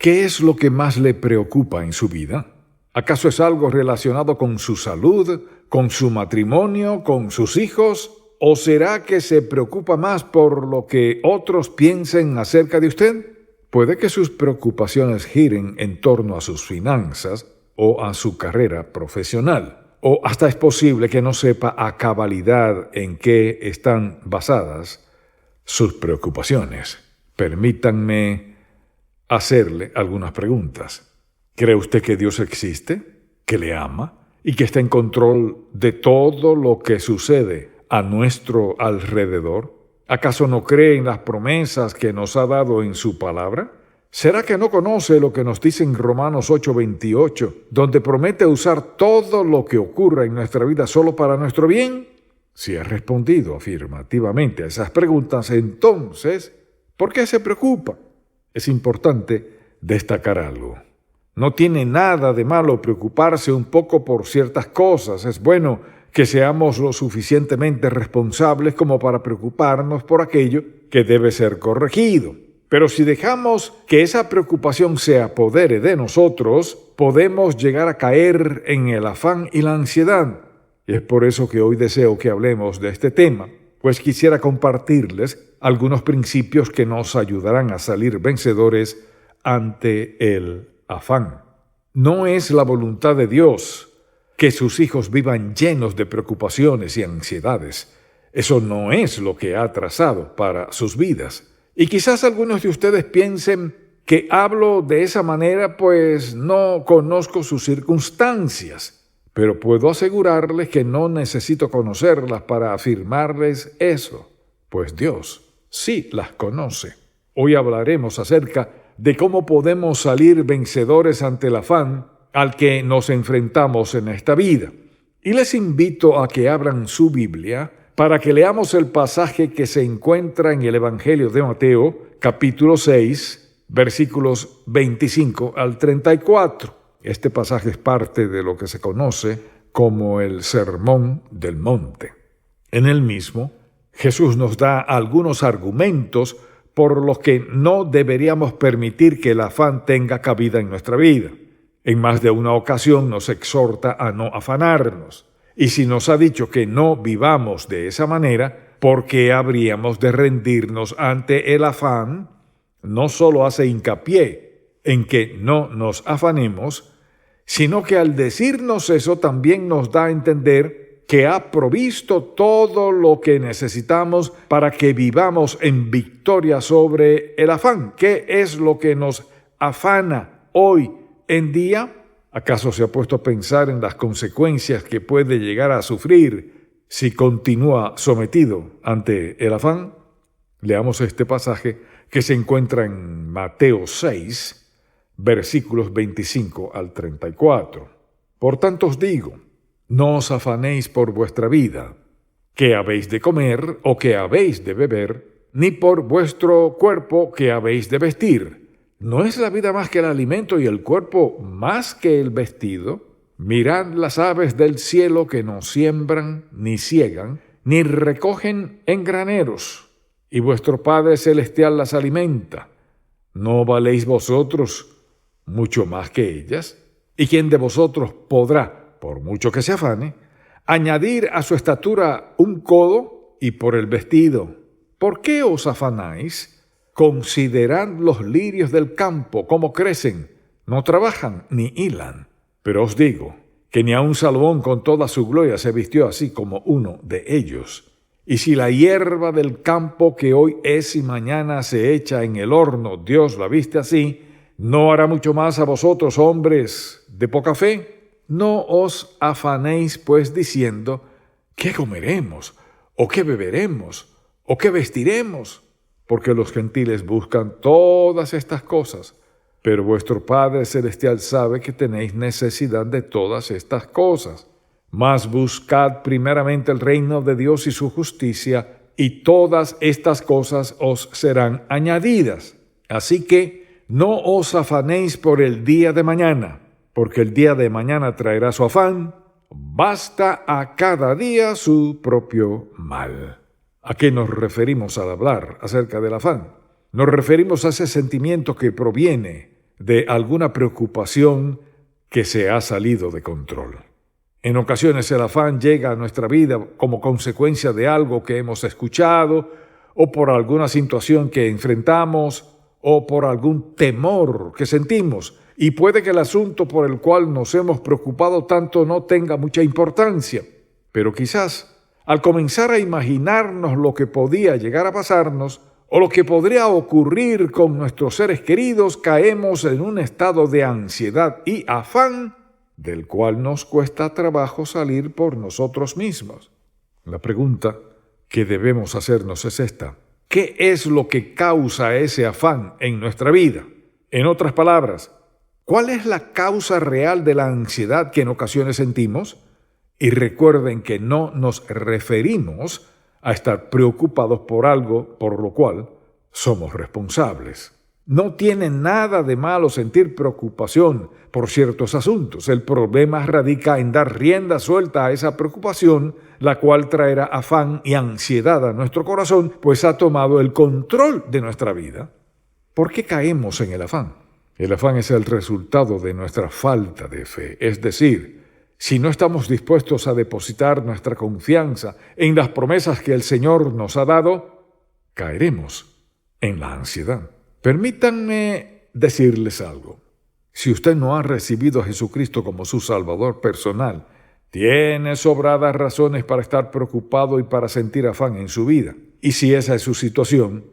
¿Qué es lo que más le preocupa en su vida? ¿Acaso es algo relacionado con su salud, con su matrimonio, con sus hijos? ¿O será que se preocupa más por lo que otros piensen acerca de usted? Puede que sus preocupaciones giren en torno a sus finanzas o a su carrera profesional. O hasta es posible que no sepa a cabalidad en qué están basadas sus preocupaciones. Permítanme hacerle algunas preguntas. ¿Cree usted que Dios existe, que le ama y que está en control de todo lo que sucede a nuestro alrededor? ¿Acaso no cree en las promesas que nos ha dado en su palabra? ¿Será que no conoce lo que nos dice en Romanos 8:28, donde promete usar todo lo que ocurra en nuestra vida solo para nuestro bien? Si ha respondido afirmativamente a esas preguntas, entonces, ¿por qué se preocupa? Es importante destacar algo. No tiene nada de malo preocuparse un poco por ciertas cosas. Es bueno que seamos lo suficientemente responsables como para preocuparnos por aquello que debe ser corregido. Pero si dejamos que esa preocupación se apodere de nosotros, podemos llegar a caer en el afán y la ansiedad. Y es por eso que hoy deseo que hablemos de este tema, pues quisiera compartirles algunos principios que nos ayudarán a salir vencedores ante el afán. No es la voluntad de Dios que sus hijos vivan llenos de preocupaciones y ansiedades. Eso no es lo que ha trazado para sus vidas. Y quizás algunos de ustedes piensen que hablo de esa manera pues no conozco sus circunstancias, pero puedo asegurarles que no necesito conocerlas para afirmarles eso, pues Dios sí las conoce. Hoy hablaremos acerca de cómo podemos salir vencedores ante el afán al que nos enfrentamos en esta vida. Y les invito a que abran su Biblia para que leamos el pasaje que se encuentra en el Evangelio de Mateo, capítulo 6, versículos 25 al 34. Este pasaje es parte de lo que se conoce como el Sermón del Monte. En el mismo, Jesús nos da algunos argumentos por los que no deberíamos permitir que el afán tenga cabida en nuestra vida. En más de una ocasión nos exhorta a no afanarnos. Y si nos ha dicho que no vivamos de esa manera, ¿por qué habríamos de rendirnos ante el afán? No solo hace hincapié en que no nos afanemos, sino que al decirnos eso también nos da a entender que ha provisto todo lo que necesitamos para que vivamos en victoria sobre el afán. ¿Qué es lo que nos afana hoy en día? ¿Acaso se ha puesto a pensar en las consecuencias que puede llegar a sufrir si continúa sometido ante el afán? Leamos este pasaje que se encuentra en Mateo 6, versículos 25 al 34. Por tanto os digo, no os afanéis por vuestra vida, qué habéis de comer o qué habéis de beber, ni por vuestro cuerpo, qué habéis de vestir. ¿No es la vida más que el alimento y el cuerpo más que el vestido? Mirad las aves del cielo que no siembran, ni siegan, ni recogen en graneros, y vuestro Padre Celestial las alimenta. ¿No valéis vosotros mucho más que ellas? ¿Y quién de vosotros podrá, por mucho que se afane, añadir a su estatura un codo? Y por el vestido, ¿por qué os afanáis? Considerad los lirios del campo, cómo crecen, no trabajan ni hilan. Pero os digo que ni aun Salomón con toda su gloria se vistió así como uno de ellos. Y si la hierba del campo que hoy es y mañana se echa en el horno, Dios la viste así, ¿no hará mucho más a vosotros, hombres de poca fe? No os afanéis, pues, diciendo, ¿qué comeremos? ¿O qué beberemos? ¿O qué vestiremos? Porque los gentiles buscan todas estas cosas, pero vuestro Padre Celestial sabe que tenéis necesidad de todas estas cosas. Mas buscad primeramente el reino de Dios y su justicia, y todas estas cosas os serán añadidas. Así que no os afanéis por el día de mañana, porque el día de mañana traerá su afán. Basta a cada día su propio mal. ¿A qué nos referimos al hablar acerca del afán? Nos referimos a ese sentimiento que proviene de alguna preocupación que se ha salido de control. En ocasiones el afán llega a nuestra vida como consecuencia de algo que hemos escuchado, o por alguna situación que enfrentamos, o por algún temor que sentimos, y puede que el asunto por el cual nos hemos preocupado tanto no tenga mucha importancia, pero quizás al comenzar a imaginarnos lo que podía llegar a pasarnos, o lo que podría ocurrir con nuestros seres queridos, caemos en un estado de ansiedad y afán del cual nos cuesta trabajo salir por nosotros mismos. La pregunta que debemos hacernos es esta: ¿qué es lo que causa ese afán en nuestra vida? En otras palabras, ¿cuál es la causa real de la ansiedad que en ocasiones sentimos? Y recuerden que no nos referimos a estar preocupados por algo por lo cual somos responsables. No tiene nada de malo sentir preocupación por ciertos asuntos. El problema radica en dar rienda suelta a esa preocupación, la cual traerá afán y ansiedad a nuestro corazón, pues ha tomado el control de nuestra vida. ¿Por qué caemos en el afán? El afán es el resultado de nuestra falta de fe, es decir, si no estamos dispuestos a depositar nuestra confianza en las promesas que el Señor nos ha dado, caeremos en la ansiedad. Permítanme decirles algo. Si usted no ha recibido a Jesucristo como su Salvador personal, tiene sobradas razones para estar preocupado y para sentir afán en su vida. Y si esa es su situación,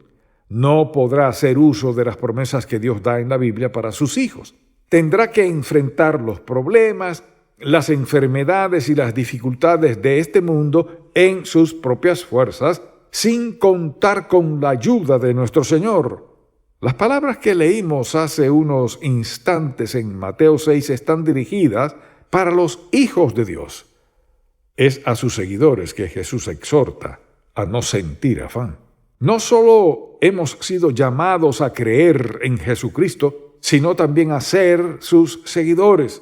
no podrá hacer uso de las promesas que Dios da en la Biblia para sus hijos. Tendrá que enfrentar los problemas, las enfermedades y las dificultades de este mundo en sus propias fuerzas, sin contar con la ayuda de nuestro Señor. Las palabras que leímos hace unos instantes en Mateo 6 están dirigidas para los hijos de Dios. Es a sus seguidores que Jesús exhorta a no sentir afán. No solo hemos sido llamados a creer en Jesucristo, sino también a ser sus seguidores.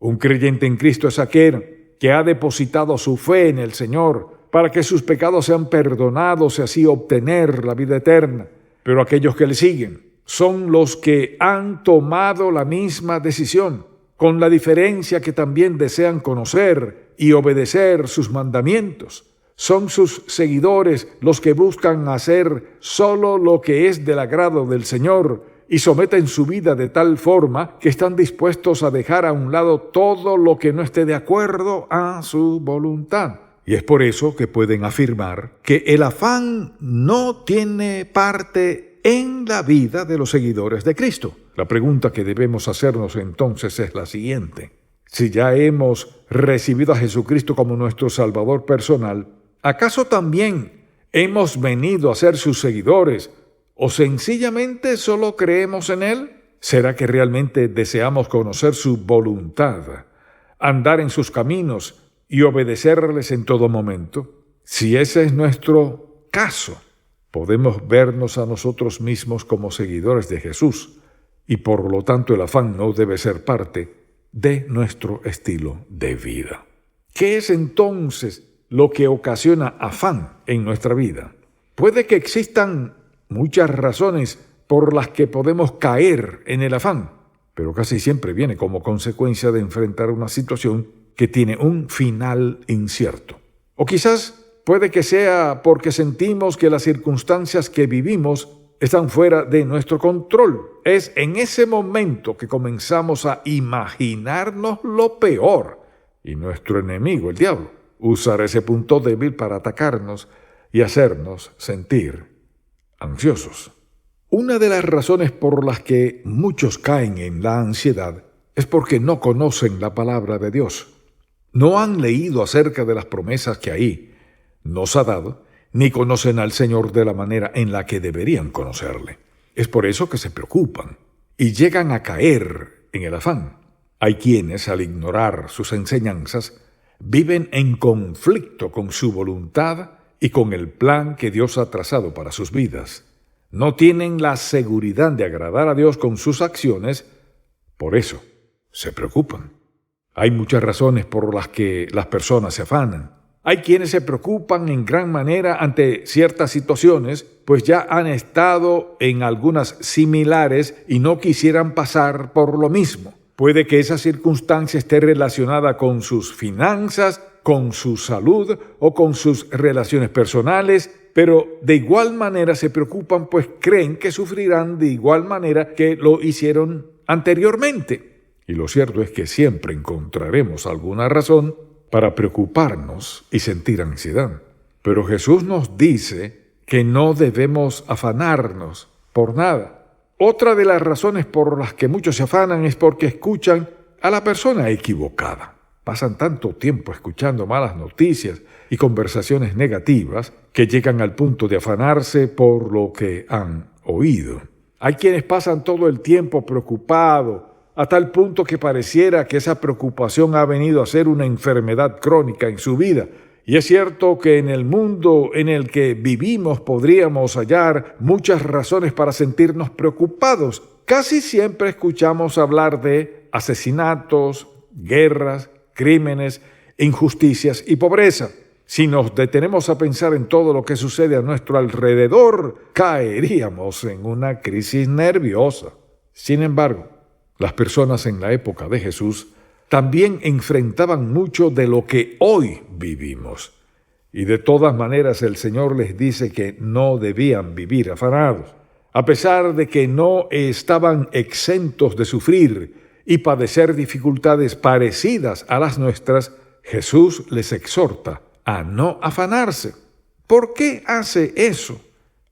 Un creyente en Cristo es aquel que ha depositado su fe en el Señor para que sus pecados sean perdonados y así obtener la vida eterna. Pero aquellos que le siguen son los que han tomado la misma decisión, con la diferencia que también desean conocer y obedecer sus mandamientos. Son sus seguidores los que buscan hacer solo lo que es del agrado del Señor y someten su vida de tal forma que están dispuestos a dejar a un lado todo lo que no esté de acuerdo a su voluntad. Y es por eso que pueden afirmar que el afán no tiene parte en la vida de los seguidores de Cristo. La pregunta que debemos hacernos entonces es la siguiente: si ya hemos recibido a Jesucristo como nuestro Salvador personal, ¿acaso también hemos venido a ser sus seguidores o sencillamente solo creemos en Él? ¿Será que realmente deseamos conocer su voluntad, andar en sus caminos y obedecerles en todo momento? Si ese es nuestro caso, podemos vernos a nosotros mismos como seguidores de Jesús y por lo tanto el afán no debe ser parte de nuestro estilo de vida. ¿Qué es entonces lo que ocasiona afán en nuestra vida? Puede que existan muchas razones por las que podemos caer en el afán, pero casi siempre viene como consecuencia de enfrentar una situación que tiene un final incierto. O quizás puede que sea porque sentimos que las circunstancias que vivimos están fuera de nuestro control. Es en ese momento que comenzamos a imaginarnos lo peor y nuestro enemigo, el diablo, usará ese punto débil para atacarnos y hacernos sentir ansiosos. Una de las razones por las que muchos caen en la ansiedad es porque no conocen la palabra de Dios. No han leído acerca de las promesas que ahí nos ha dado, ni conocen al Señor de la manera en la que deberían conocerle. Es por eso que se preocupan y llegan a caer en el afán. Hay quienes, al ignorar sus enseñanzas, viven en conflicto con su voluntad y con el plan que Dios ha trazado para sus vidas. No tienen la seguridad de agradar a Dios con sus acciones, por eso se preocupan. Hay muchas razones por las que las personas se afanan. Hay quienes se preocupan en gran manera ante ciertas situaciones, pues ya han estado en algunas similares y no quisieran pasar por lo mismo. Puede que esa circunstancia esté relacionada con sus finanzas, con su salud o con sus relaciones personales, pero de igual manera se preocupan, pues creen que sufrirán de igual manera que lo hicieron anteriormente. Y lo cierto es que siempre encontraremos alguna razón para preocuparnos y sentir ansiedad. Pero Jesús nos dice que no debemos afanarnos por nada. Otra de las razones por las que muchos se afanan es porque escuchan a la persona equivocada. Pasan tanto tiempo escuchando malas noticias y conversaciones negativas que llegan al punto de afanarse por lo que han oído. Hay quienes pasan todo el tiempo preocupados, a tal punto que pareciera que esa preocupación ha venido a ser una enfermedad crónica en su vida. Y es cierto que en el mundo en el que vivimos podríamos hallar muchas razones para sentirnos preocupados. Casi siempre escuchamos hablar de asesinatos, guerras, crímenes, injusticias y pobreza. Si nos detenemos a pensar en todo lo que sucede a nuestro alrededor, caeríamos en una crisis nerviosa. Sin embargo, las personas en la época de Jesús también enfrentaban mucho de lo que hoy vivimos. Y de todas maneras el Señor les dice que no debían vivir afanados. A pesar de que no estaban exentos de sufrir y padecer dificultades parecidas a las nuestras, Jesús les exhorta a no afanarse. ¿Por qué hace eso?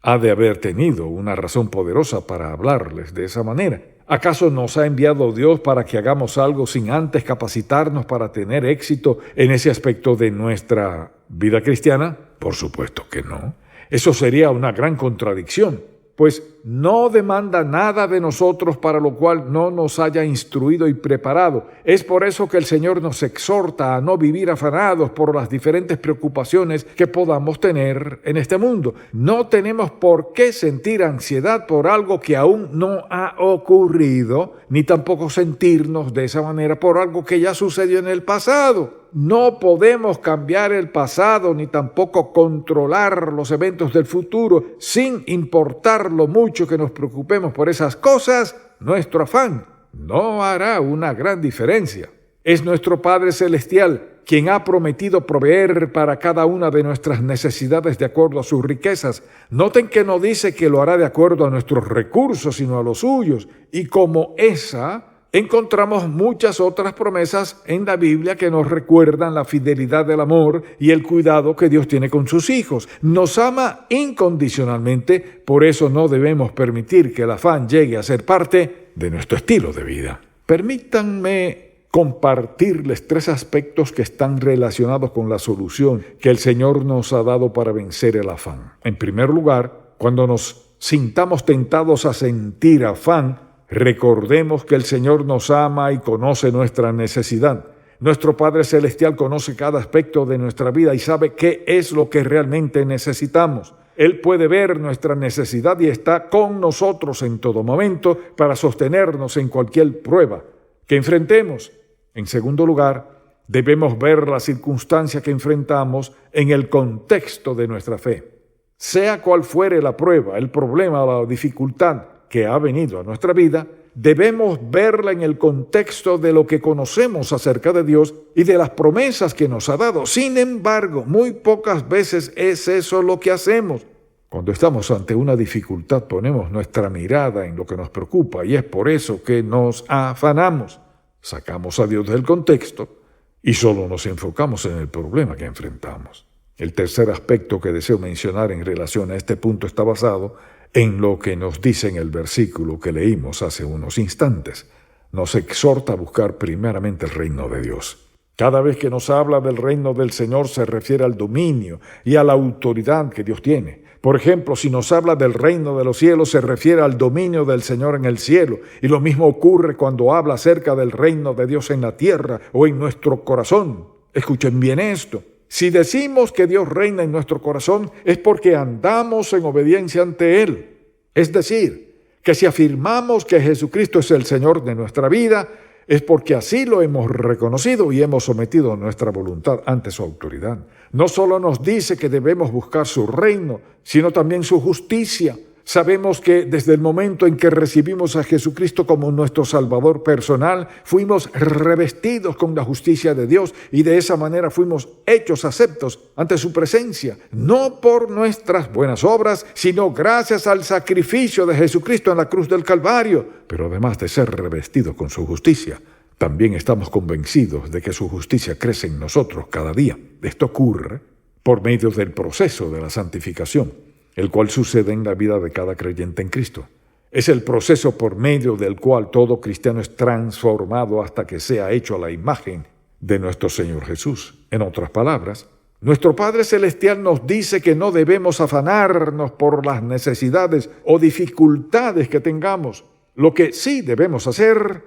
Ha de haber tenido una razón poderosa para hablarles de esa manera. ¿Acaso nos ha enviado Dios para que hagamos algo sin antes capacitarnos para tener éxito en ese aspecto de nuestra vida cristiana? Por supuesto que no. Eso sería una gran contradicción, pues no demanda nada de nosotros para lo cual no nos haya instruido y preparado. Es por eso que el Señor nos exhorta a no vivir afanados por las diferentes preocupaciones que podamos tener en este mundo. No tenemos por qué sentir ansiedad por algo que aún no ha ocurrido, ni tampoco sentirnos de esa manera por algo que ya sucedió en el pasado. No podemos cambiar el pasado ni tampoco controlar los eventos del futuro. Sin importar lo mucho que nos preocupemos por esas cosas, nuestro afán no hará una gran diferencia. Es nuestro Padre Celestial quien ha prometido proveer para cada una de nuestras necesidades de acuerdo a sus riquezas. Noten que no dice que lo hará de acuerdo a nuestros recursos, sino a los suyos. Y como esa, encontramos muchas otras promesas en la Biblia que nos recuerdan la fidelidad del amor y el cuidado que Dios tiene con sus hijos. Nos ama incondicionalmente, por eso no debemos permitir que el afán llegue a ser parte de nuestro estilo de vida. Permítanme compartirles 3 aspectos que están relacionados con la solución que el Señor nos ha dado para vencer el afán. En primer lugar, cuando nos sintamos tentados a sentir afán, recordemos que el Señor nos ama y conoce nuestra necesidad. Nuestro Padre Celestial conoce cada aspecto de nuestra vida y sabe qué es lo que realmente necesitamos. Él puede ver nuestra necesidad y está con nosotros en todo momento para sostenernos en cualquier prueba que enfrentemos. En segundo lugar, debemos ver la circunstancia que enfrentamos en el contexto de nuestra fe. Sea cual fuere la prueba, el problema o la dificultad que ha venido a nuestra vida, debemos verla en el contexto de lo que conocemos acerca de Dios y de las promesas que nos ha dado. Sin embargo, muy pocas veces es eso lo que hacemos. Cuando estamos ante una dificultad, ponemos nuestra mirada en lo que nos preocupa y es por eso que nos afanamos. Sacamos a Dios del contexto y solo nos enfocamos en el problema que enfrentamos. El tercer aspecto que deseo mencionar en relación a este punto está basado en lo que nos dice en el versículo que leímos hace unos instantes. Nos exhorta a buscar primeramente el reino de Dios. Cada vez que nos habla del reino del Señor se refiere al dominio y a la autoridad que Dios tiene. Por ejemplo, si nos habla del reino de los cielos, se refiere al dominio del Señor en el cielo. Y lo mismo ocurre cuando habla acerca del reino de Dios en la tierra o en nuestro corazón. Escuchen bien esto. Si decimos que Dios reina en nuestro corazón, es porque andamos en obediencia ante Él. Es decir, que si afirmamos que Jesucristo es el Señor de nuestra vida, es porque así lo hemos reconocido y hemos sometido nuestra voluntad ante su autoridad. No solo nos dice que debemos buscar su reino, sino también su justicia. Sabemos que desde el momento en que recibimos a Jesucristo como nuestro Salvador personal, fuimos revestidos con la justicia de Dios y de esa manera fuimos hechos aceptos ante su presencia, no por nuestras buenas obras, sino gracias al sacrificio de Jesucristo en la cruz del Calvario. Pero además de ser revestidos con su justicia, también estamos convencidos de que su justicia crece en nosotros cada día. Esto ocurre por medio del proceso de la santificación, el cual sucede en la vida de cada creyente en Cristo. Es el proceso por medio del cual todo cristiano es transformado hasta que sea hecho a la imagen de nuestro Señor Jesús. En otras palabras, nuestro Padre Celestial nos dice que no debemos afanarnos por las necesidades o dificultades que tengamos. Lo que sí debemos hacer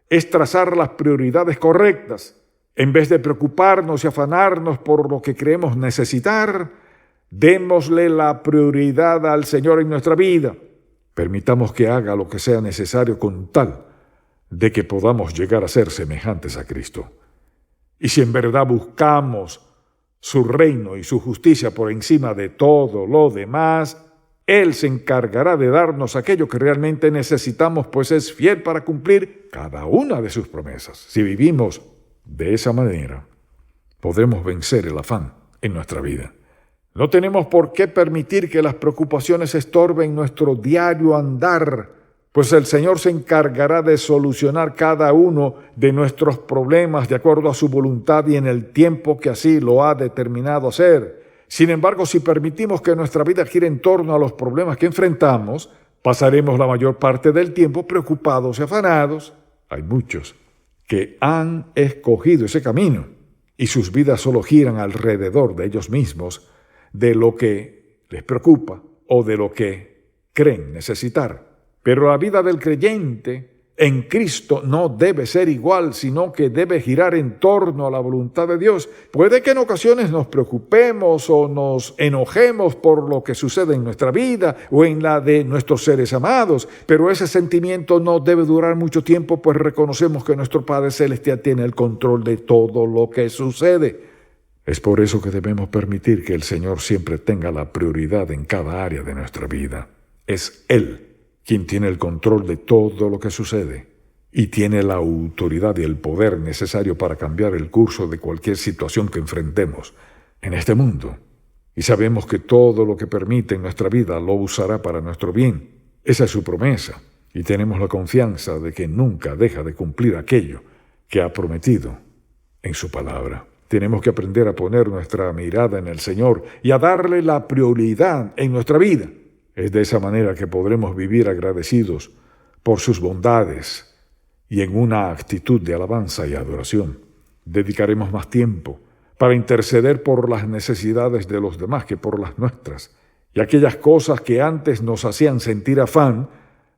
es trazar las prioridades correctas. En vez de preocuparnos y afanarnos por lo que creemos necesitar, démosle la prioridad al Señor en nuestra vida. Permitamos que haga lo que sea necesario con tal de que podamos llegar a ser semejantes a Cristo. Y si en verdad buscamos su reino y su justicia por encima de todo lo demás, Él se encargará de darnos aquello que realmente necesitamos, pues es fiel para cumplir cada una de sus promesas. Si vivimos de esa manera, podremos vencer el afán en nuestra vida. No tenemos por qué permitir que las preocupaciones estorben nuestro diario andar, pues el Señor se encargará de solucionar cada uno de nuestros problemas de acuerdo a su voluntad y en el tiempo que así lo ha determinado hacer. Sin embargo, si permitimos que nuestra vida gire en torno a los problemas que enfrentamos, pasaremos la mayor parte del tiempo preocupados y afanados. Hay muchos que han escogido ese camino y sus vidas solo giran alrededor de ellos mismos, de lo que les preocupa o de lo que creen necesitar. Pero la vida del creyente en Cristo no debe ser igual, sino que debe girar en torno a la voluntad de Dios. Puede que en ocasiones nos preocupemos o nos enojemos por lo que sucede en nuestra vida o en la de nuestros seres amados, pero ese sentimiento no debe durar mucho tiempo, pues reconocemos que nuestro Padre Celestial tiene el control de todo lo que sucede. Es por eso que debemos permitir que el Señor siempre tenga la prioridad en cada área de nuestra vida. Es Él quien tiene el control de todo lo que sucede y tiene la autoridad y el poder necesario para cambiar el curso de cualquier situación que enfrentemos en este mundo. Y sabemos que todo lo que permite en nuestra vida lo usará para nuestro bien. Esa es su promesa y tenemos la confianza de que nunca deja de cumplir aquello que ha prometido en su palabra. Tenemos que aprender a poner nuestra mirada en el Señor y a darle la prioridad en nuestra vida. Es de esa manera que podremos vivir agradecidos por sus bondades y en una actitud de alabanza y adoración. Dedicaremos más tiempo para interceder por las necesidades de los demás que por las nuestras. Y aquellas cosas que antes nos hacían sentir afán,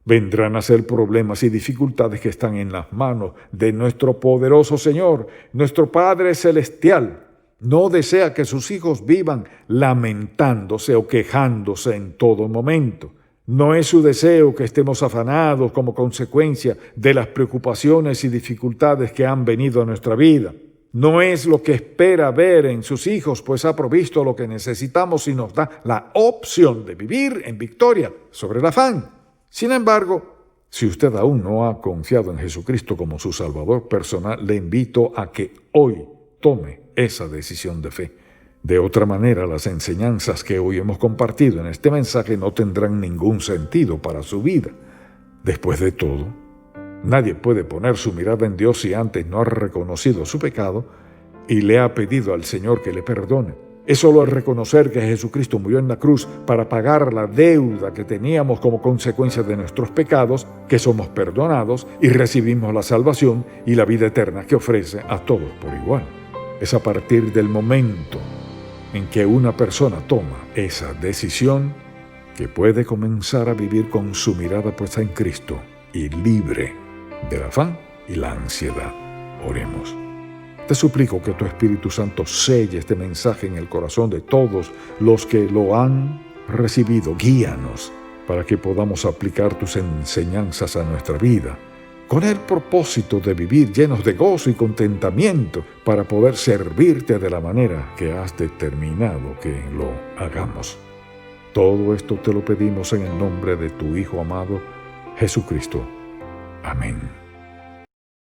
vendrán a ser problemas y dificultades que están en las manos de nuestro poderoso Señor. Nuestro Padre Celestial no desea que sus hijos vivan lamentándose o quejándose en todo momento. No es su deseo que estemos afanados como consecuencia de las preocupaciones y dificultades que han venido a nuestra vida. No es lo que espera ver en sus hijos, pues ha provisto lo que necesitamos y nos da la opción de vivir en victoria sobre el afán. Sin embargo, si usted aún no ha confiado en Jesucristo como su Salvador personal, le invito a que hoy tome esa decisión de fe. De otra manera, las enseñanzas que hoy hemos compartido en este mensaje no tendrán ningún sentido para su vida. Después de todo, nadie puede poner su mirada en Dios si antes no ha reconocido su pecado y le ha pedido al Señor que le perdone. Es solo al reconocer que Jesucristo murió en la cruz para pagar la deuda que teníamos como consecuencia de nuestros pecados, que somos perdonados y recibimos la salvación y la vida eterna que ofrece a todos por igual. Es a partir del momento en que una persona toma esa decisión que puede comenzar a vivir con su mirada puesta en Cristo y libre del afán y la ansiedad. Oremos. Te suplico que tu Espíritu Santo selle este mensaje en el corazón de todos los que lo han recibido. Guíanos para que podamos aplicar tus enseñanzas a nuestra vida con el propósito de vivir llenos de gozo y contentamiento para poder servirte de la manera que has determinado que lo hagamos. Todo esto te lo pedimos en el nombre de tu Hijo amado, Jesucristo. Amén.